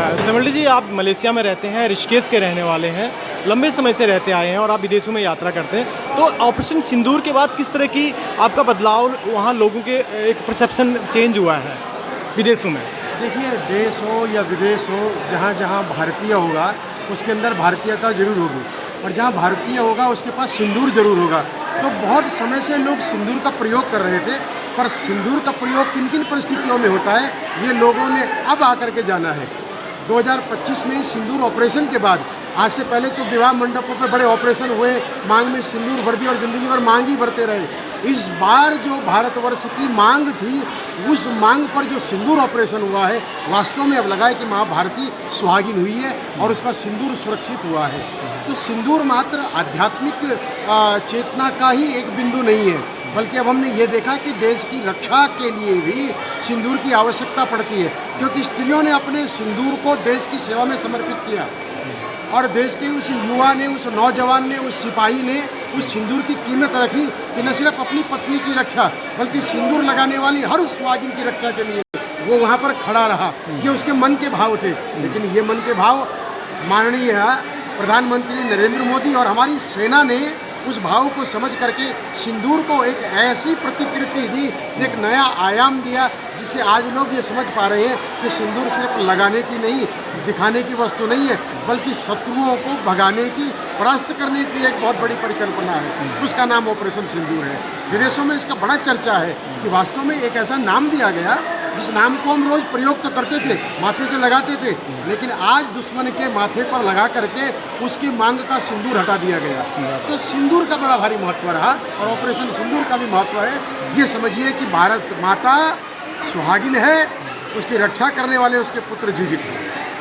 सिमरन जी, आप मलेशिया में रहते हैं, ऋषिकेश के रहने वाले हैं, लंबे समय से रहते आए हैं और आप विदेशों में यात्रा करते हैं। तो ऑपरेशन सिंदूर के बाद किस तरह की आपका बदलाव, वहाँ लोगों के एक परसेप्शन चेंज हुआ है विदेशों में? देखिए, देश हो या विदेश हो, जहाँ जहाँ भारतीय होगा उसके अंदर भारतीयता जरूर होगी, और जहाँ भारतीय होगा उसके पास सिंदूर जरूर होगा। तो बहुत समय से लोग सिंदूर का प्रयोग कर रहे थे, पर सिंदूर का प्रयोग किन किन परिस्थितियों में होता है ये लोगों ने अब आकर के जाना है। 2025 में सिंदूर ऑपरेशन के बाद, आज से पहले तो विवाह मंडपों पे बड़े ऑपरेशन हुए, मांग में सिंदूर भर दिया और ज़िंदगी भर मांग ही भरते रहे। इस बार जो भारतवर्ष की मांग थी, उस मांग पर जो सिंदूर ऑपरेशन हुआ है, वास्तव में अब लगा है कि माँ भारती सुहागिन हुई है और उसका सिंदूर सुरक्षित हुआ है। तो सिंदूर मात्र आध्यात्मिक चेतना का ही एक बिंदु नहीं है, बल्कि अब हमने ये देखा कि देश की रक्षा के लिए भी सिंदूर की आवश्यकता पड़ती है, क्योंकि स्त्रियों ने अपने सिंदूर को देश की सेवा में समर्पित किया, और देश के उस युवा ने, उस नौजवान ने, उस सिपाही ने उस सिंदूर की कीमत रखी कि न सिर्फ अपनी पत्नी की रक्षा, बल्कि सिंदूर लगाने वाली हर उस सुहागिन की रक्षा के लिए वो वहाँ पर खड़ा रहा। ये उसके मन के भाव थे। लेकिन ये मन के भाव माननीय प्रधानमंत्री नरेंद्र मोदी और हमारी सेना ने उस भाव को समझ करके सिंदूर को एक ऐसी प्रतिकृति दी, एक नया आयाम दिया, जिससे आज लोग ये समझ पा रहे हैं कि सिंदूर सिर्फ लगाने की नहीं, दिखाने की वस्तु नहीं है, बल्कि शत्रुओं को भगाने की, परास्त करने की एक बहुत बड़ी परिकल्पना है। उसका नाम ऑपरेशन सिंदूर है। विदेशों में इसका बड़ा चर्चा है कि वास्तव में एक ऐसा नाम दिया गया जिस नाम को हम रोज़ प्रयोग तो करते थे, माथे से लगाते थे, लेकिन आज दुश्मन के माथे पर लगा करके उसकी मांग का सिंदूर हटा दिया गया। तो सिंदूर का बड़ा भारी महत्व रहा, और ऑपरेशन सिंदूर का भी महत्व है। ये समझिए कि भारत माता सुहागिन है, उसकी रक्षा करने वाले उसके पुत्र जीवित हैं।